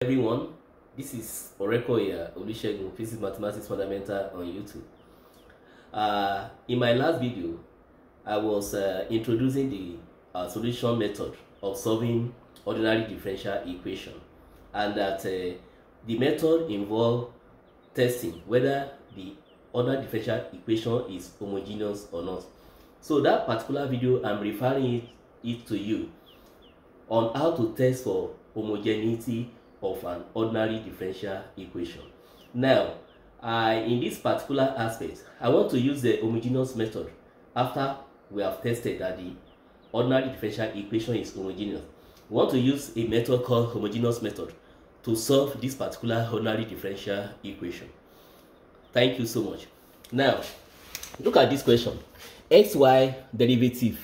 Everyone, this is Oreko here, Olusegun, Physics Mathematics Fundamental on YouTube. In my last video, I was introducing the solution method of solving ordinary differential equation, and that the method involved testing whether the ordinary differential equation is homogeneous or not. So that particular video, I'm referring it to you on how to test for homogeneity of an ordinary differential equation. Now, in this particular aspect, I want to use the homogeneous method after we have tested that the ordinary differential equation is homogeneous. We want to use a method called homogeneous method to solve this particular ordinary differential equation. Thank you so much. Now, look at this question. Xy derivative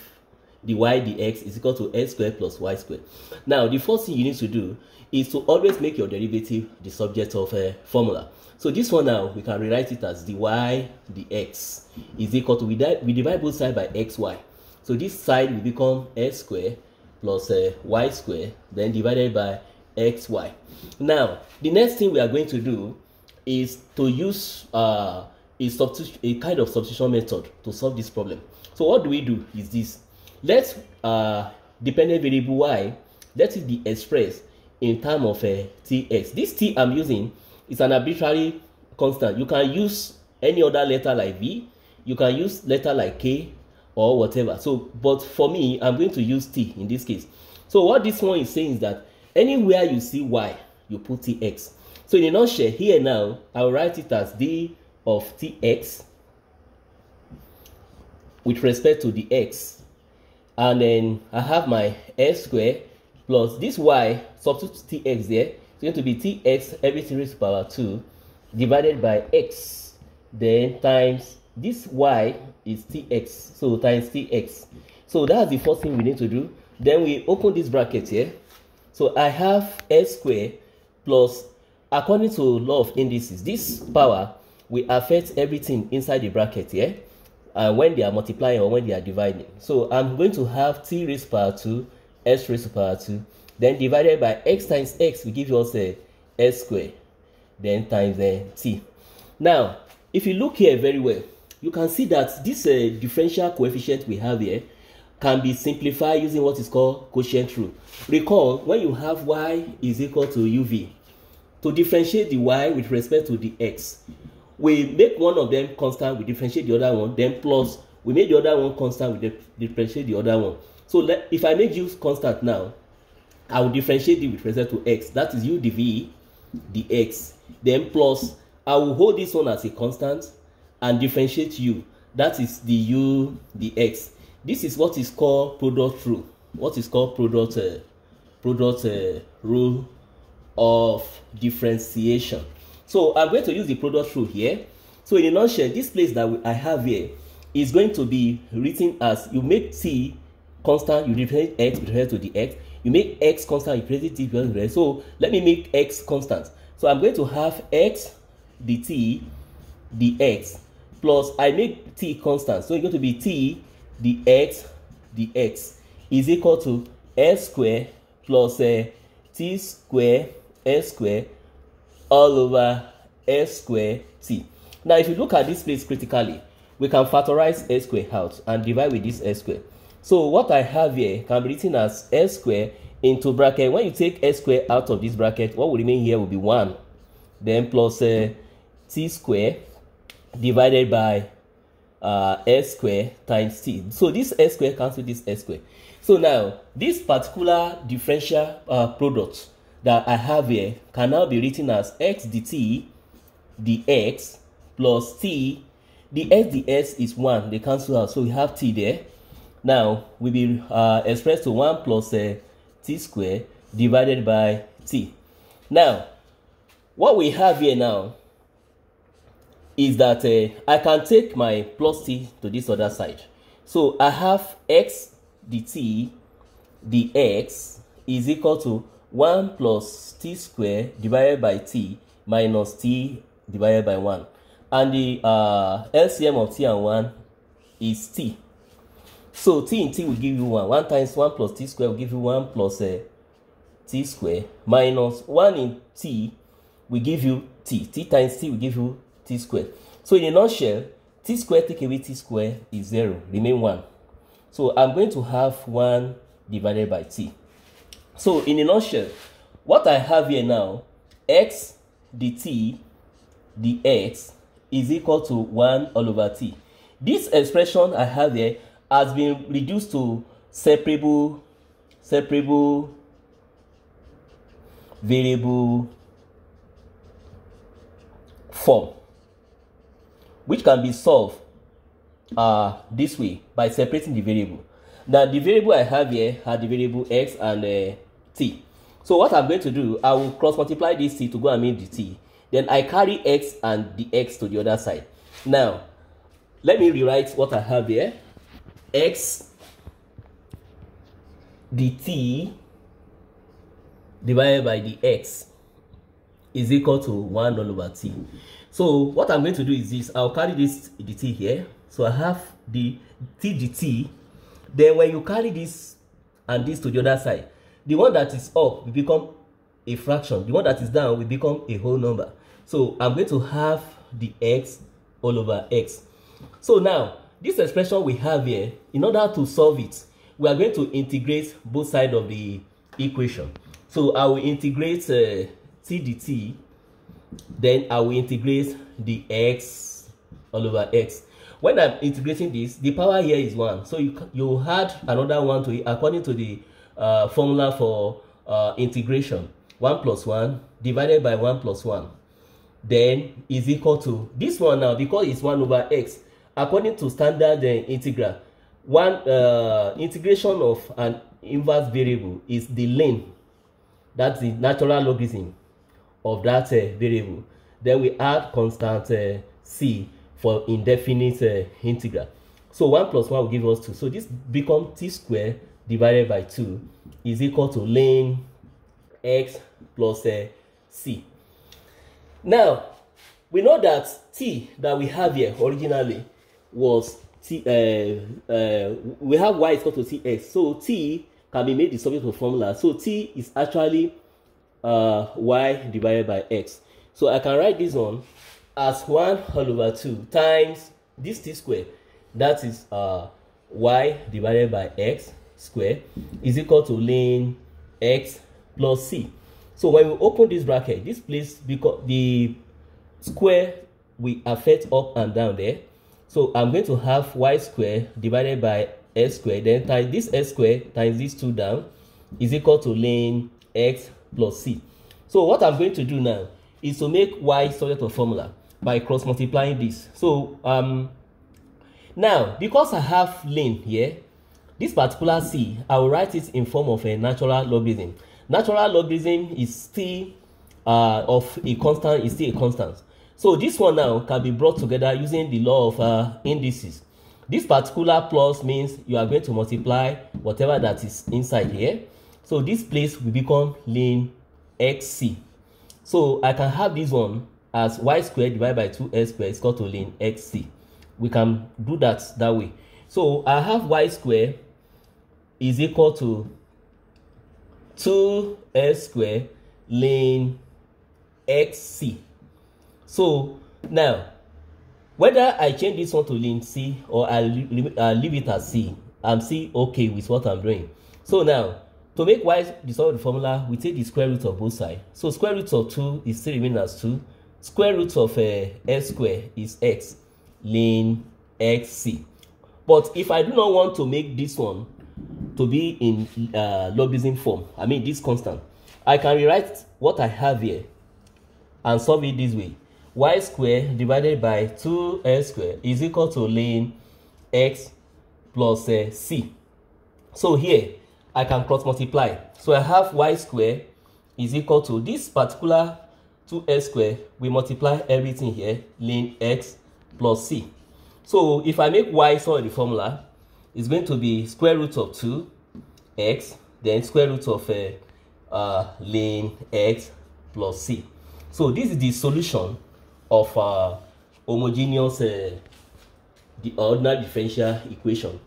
dy dx is equal to x squared plus y squared. Now, the first thing you need to do is to always make your derivative the subject of a formula. So this one now, we can rewrite it as dy dx is equal to, we divide both sides by xy. So this side will become x squared plus y squared, then divided by xy. Now, the next thing we are going to do is to use a kind of substitution method to solve this problem. So what do we do is this. Let's dependent variable y, let it be expressed in terms of tx. This t I'm using is an arbitrary constant. You can use any other letter like v, you can use letter like k or whatever. So, but for me, I'm going to use t in this case. So what this one is saying is that anywhere you see y, you put tx. So in a nutshell, here now, I'll write it as d of tx with respect to the x. And then I have my x squared plus this y, substitute tx there. It's going to be tx everything raised to the power 2 divided by x. Then times this y is tx, so times tx. So that's the first thing we need to do. Then we open this bracket here. So I have x squared plus, according to law of indices, this power will affect everything inside the bracket here. When they are multiplying or when they are dividing. So I'm going to have t raised to power 2, s raised to power 2, then divided by x times x will give us s squared, then times t. Now, if you look here very well, you can see that this differential coefficient we have here can be simplified using what is called quotient rule. Recall, when you have y is equal to uv, to differentiate the y with respect to the x, we make one of them constant, we differentiate the other one, then plus, we make the other one constant, we differentiate the other one. So if I make u constant now, I will differentiate it with respect to x. That is u dv dx. Then plus, I will hold this one as a constant and differentiate u. That is the u dx. This is what is called product rule. What is called product rule of differentiation. So I'm going to use the product rule here. So in a nutshell, this place that I have here is going to be written as, you make t constant, you differentiate x with respect to the x. You make x constant, you differentiate t with respect to the x. So let me make x constant. So I'm going to have x dt dx plus, I make t constant. So it's going to be t dx dx is equal to s squared plus t squared s squared all over s squared t. Now, if you look at this place critically, we can factorize s squared out and divide with this s squared. So what I have here can be written as s squared into bracket. When you take s squared out of this bracket, what will remain here will be 1. Then plus t squared divided by s squared times t. So this s squared cancels this s squared. So now, this particular differential product that I have here can now be written as x dt dx plus t. The s ds is 1, they cancel out, so we have t there. Now we will express to 1 plus t squared divided by t. Now, what we have here now is that I can take my plus t to this other side. So I have x dt dx is equal to 1 plus t squared divided by t minus t divided by 1. And the LCM of t and 1 is t. So t in t will give you 1. 1 times 1 plus t squared will give you 1 plus t square minus 1 in t will give you t. T times t will give you t square. So in a nutshell, t square take away t square is 0, remain 1. So I'm going to have 1 divided by t. So in a nutshell, what I have here now, x dt dx is equal to 1 all over t. This expression I have here has been reduced to separable variable form, which can be solved this way by separating the variable. Now the variable I have here are the variable x and t. So what I'm going to do, I will cross multiply this t to go and make the t. Then I carry x and the x to the other side. Now let me rewrite what I have here. X dt divided by the x is equal to 1 all over t. So what I'm going to do is this. I'll carry this dt here. So I have the t dt. Then when you carry this and this to the other side, the one that is up will become a fraction. The one that is down will become a whole number. So I'm going to have the x all over x. So now, this expression we have here, in order to solve it, we are going to integrate both sides of the equation. So I will integrate t dt, then I will integrate the x all over x. When I'm integrating this, the power here is 1. So you add another 1 to it according to the formula for integration. 1 plus 1 divided by 1 plus 1. Then is equal to this one now, because it's 1 over x. According to standard integral, integration of an inverse variable is the length. That's the natural logarithm of that variable. Then we add constant c for indefinite integral. So 1 plus 1 will give us 2. So this becomes t squared divided by 2 is equal to ln x plus c. Now, we know that t that we have here originally was t. We have y is equal to tx. So t can be made the subject of formula. So t is actually y divided by x. So I can write this one as 1 all over 2 times this t squared. That is y divided by x squared is equal to ln x plus c. So when we open this bracket, this place, because the square will affect up and down there. So I'm going to have y squared divided by x squared, then times this x squared times these 2 down is equal to ln x plus c. So what I'm going to do now is to make y subject of formula by cross multiplying this. So now, because I have ln here, this particular c, I will write it in form of a natural logarithm. Natural logarithm is still of a constant, is still a constant. So this one now can be brought together using the law of indices. This particular plus means you are going to multiply whatever that is inside here. So this place will become ln xc. So I can have this one as y squared divided by 2x squared is equal to ln xc. We can do that way. So I have y squared is equal to 2x squared ln xc. So now, whether I change this one to ln c or I leave it as c, I'm still okay with what I'm doing. So now, to make y the sum of the formula, we take the square root of both sides. So square root of 2 is still remaining as 2. Square root of x squared is x ln xc. But if I do not want to make this one to be in logarithm form, I mean this constant, I can rewrite what I have here and solve it this way. Y squared divided by 2x squared is equal to ln x plus c. So here I can cross multiply. So I have y squared is equal to this particular 2x squared. We multiply everything here, ln x plus c. So if I make y solve the formula, it's going to be square root of 2x, then square root of ln x plus c. So this is the solution of homogeneous, the ordinary differential equation.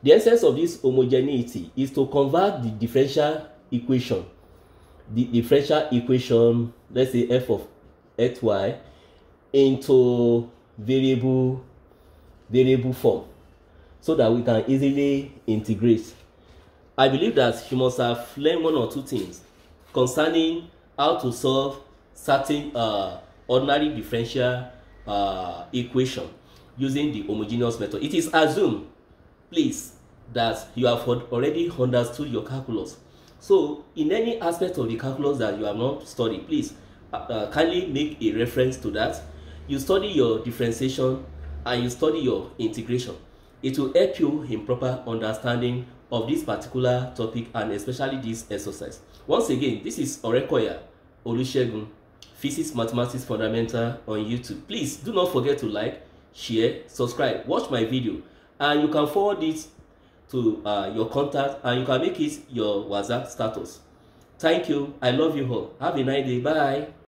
The essence of this homogeneity is to convert the differential equation the differential equation, let's say f of xy, into variable form so that we can easily integrate. I believe that you must have learned one or two things concerning how to solve certain ordinary differential equation using the homogeneous method. It is assumed, please, that you have already understood your calculus. So in any aspect of the calculus that you have not studied, please kindly make a reference to that. You study your differentiation and you study your integration. It will help you in proper understanding of this particular topic and especially this exercise. Once again, this is Orekoya Olusegun, Physics Mathematics Fundamental on YouTube. Please do not forget to like, share, subscribe, watch my video, and you can forward it to your contact, and you can make it your WhatsApp status. Thank you. I love you all. Have a nice day. Bye.